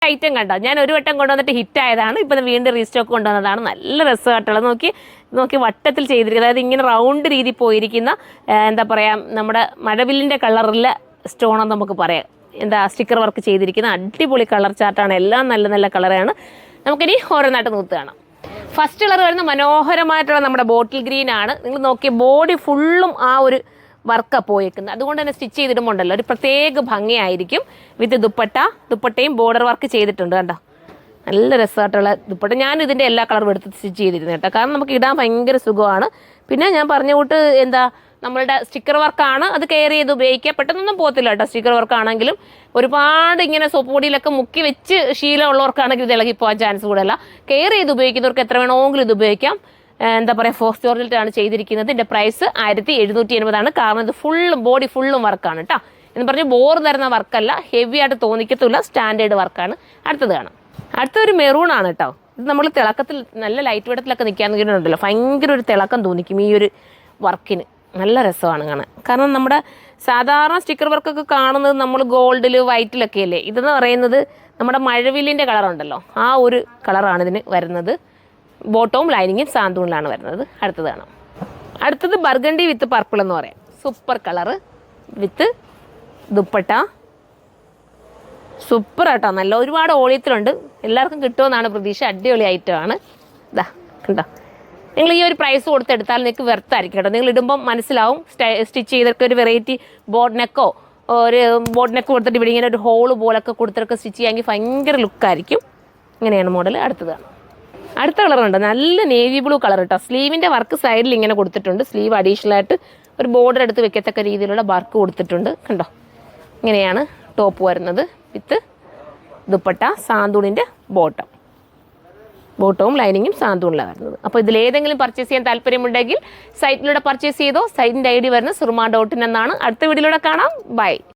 Item കണ്ടോ, ഞാൻ ഒരു വട്ടം കൊണ്ടുവന്നിട്ട് ഹിറ്റായതാണ്, ഇപ്പം വീണ്ടും റീസ്റ്റോക്ക് കൊണ്ടുവന്നതാണ്. നല്ല രസമായിട്ടുള്ളത്. നോക്കി വട്ടത്തിൽ ചെയ്തിരിക്കുന്നത്, അതായത് ഇങ്ങനെ റൗണ്ട് രീതി പോയിരിക്കുന്ന എന്താ പറയുക, നമ്മുടെ മഴവില്ലിൻ്റെ കളറിലെ സ്റ്റോണെന്ന് നമുക്ക് പറയാം. സ്റ്റിക്കർ വർക്ക് ചെയ്തിരിക്കുന്ന അടിപൊളി കളർ ചാർട്ടാണ്. എല്ലാം നല്ല നല്ല കളറാണ്. നമുക്കിനി ഓരോന്നായിട്ട് നൂത്ത് കാണാം. ഫസ്റ്റ് കളർ വരുന്ന മനോഹരമായിട്ടുള്ള നമ്മുടെ ബോട്ടിൽ ഗ്രീൻ ആണ്. നിങ്ങൾ നോക്കിയ ബോഡി ഫുള്ളും ആ ഒരു വർക്കാണ് പോയേക്കുന്നത്. അതുകൊണ്ട് തന്നെ സ്റ്റിച്ച് ചെയ്തിടുമ്പോണ്ടല്ലോ ഒരു പ്രത്യേക ഭംഗിയായിരിക്കും. വിത്ത് ദുപ്പട്ടയും ബോർഡർ വർക്ക് ചെയ്തിട്ടുണ്ട് കണ്ടോ. നല്ല രസമായിട്ടുള്ള ദുപ്പട്ട. ഞാൻ ഇതിൻ്റെ എല്ലാ കളറും എടുത്ത് സ്റ്റിച്ച് ചെയ്തിരുന്നു കേട്ടോ. കാരണം നമുക്ക് ഇടാൻ ഭയങ്കര സുഖമാണ്. പിന്നെ ഞാൻ പറഞ്ഞ കൂട്ട് നമ്മളുടെ സ്റ്റിക്കർ വർക്കാണ്, അത് കെയർ ചെയ്ത് ഉപയോഗിക്കുക. പെട്ടെന്നൊന്നും പോകത്തില്ല കേട്ടോ. സ്റ്റിക്കർ വർക്കാണെങ്കിലും ഒരുപാട് ഇങ്ങനെ സോപ്പ് പൊടിയിലൊക്കെ മുക്കി വെച്ച് ശീലമുള്ളവർക്കാണെങ്കിൽ ഇത് ഇളകിപ്പോകാൻ ചാൻസ് കൂടുതല. കെയർ ചെയ്ത് ഉപയോഗിക്കുന്നവർക്ക് എത്ര വേണമെങ്കിലും ഇത് ഉപയോഗിക്കാം. ഫോക്സ് ജോർജറ്റാണ് ചെയ്തിരിക്കുന്നത്. ഇതിൻ്റെ പ്രൈസ് 1780 കാരണം ഇത് ബോഡി ഫുള്ളും വർക്കാണ് കേട്ടോ. എന്ന് പറഞ്ഞ് ബോർ തരുന്ന വർക്കല്ല, ഹെവി ആയിട്ട് തോന്നിക്കത്തില്ല, സ്റ്റാൻഡേർഡ് വർക്കാണ്. അടുത്തത് കാണാം. അടുത്തൊരു മെറൂൺ ആണ് കേട്ടോ. ഇത് നമ്മൾ തിളക്കത്തിൽ നല്ല ലൈറ്റ് വെട്ടത്തിലൊക്കെ നിൽക്കാന്നുണ്ടല്ലോ, ഭയങ്കര ഒരു തിളക്കം തോന്നിക്കും ഈ ഒരു വർക്കിന്. നല്ല രസമാണ് കാണാൻ. കാരണം നമ്മുടെ സാധാരണ സ്റ്റിക്കർ വർക്കൊക്കെ കാണുന്നത് നമ്മൾ ഗോൾഡിൽ വൈറ്റിലൊക്കെ അല്ലേ. ഇതെന്ന് പറയുന്നത് നമ്മുടെ മഴവില്ലിൻ്റെ കളറുണ്ടല്ലോ, ആ ഒരു കളറാണ് ഇതിന് വരുന്നത്. ബോട്ടവും ലൈനിങ്ങും സാന്തൂണിലാണ് വരുന്നത്. അടുത്തത് കാണാം. അടുത്തത് ബർഗണ്ടി വിത്ത് പർപ്പിൾ എന്ന് പറയാം. സൂപ്പർ കളറ് വിത്ത് ദുപ്പട്ട. സൂപ്പർ ആട്ടോ, നല്ല ഒരുപാട് ഓളിയത്തിലുണ്ട്. എല്ലാവർക്കും കിട്ടുമെന്നാണ് പ്രതീക്ഷ. അടിപൊളി ഐറ്റമാണ്. ഇതാ കണ്ടോ. നിങ്ങൾ ഈ ഒരു പ്രൈസ് കൊടുത്തെടുത്താൽ നിങ്ങൾക്ക് വെർത്തായിരിക്കും കേട്ടോ. നിങ്ങൾ ഇടുമ്പം മനസ്സിലാവും. സ്റ്റിച്ച് ചെയ്തൊക്കെ ഒരു വെറൈറ്റി ബോട്ട് നെക്ക് കൊടുത്തിട്ട് ഇവിടെ ഇങ്ങനെ ഒരു ഹോള് പോലൊക്കെ കൊടുത്തിട്ടൊക്കെ സ്റ്റിച്ച് ചെയ്യാമെങ്കിൽ ഭയങ്കര ലുക്കായിരിക്കും. ഇങ്ങനെയാണ് മോഡൽ. അടുത്തതാണ്. അടുത്ത കളറുണ്ട്, നല്ല നേവി ബ്ലൂ കളർ കേട്ടോ. സ്ലീവിൻ്റെ വർക്ക് സൈഡിൽ ഇങ്ങനെ കൊടുത്തിട്ടുണ്ട്. സ്ലീവ് അഡീഷണൽ ആയിട്ട് ഒരു ബോർഡർ എടുത്ത് വെക്കത്തക്ക രീതിയിലുള്ള വർക്ക് കൊടുത്തിട്ടുണ്ട് കണ്ടോ. ഇങ്ങനെയാണ് ടോപ്പ് വരുന്നത് വിത്ത് ദുപ്പട്ട. സാന്തൂണിൻ്റെ ബോട്ടവും ലൈനിങ്ങും സാന്തൂണിലാണ് വരുന്നത്. അപ്പോൾ ഇതിലേതെങ്കിലും പർച്ചേസ് ചെയ്യാൻ താല്പര്യമുണ്ടെങ്കിൽ സൈറ്റിലൂടെ പർച്ചേസ് ചെയ്തോ. സൈറ്റിൻ്റെ ID വരുന്നത് surma.in എന്നാണ്. അടുത്ത വീഡിയോയിലൂടെ കാണാം. ബൈ.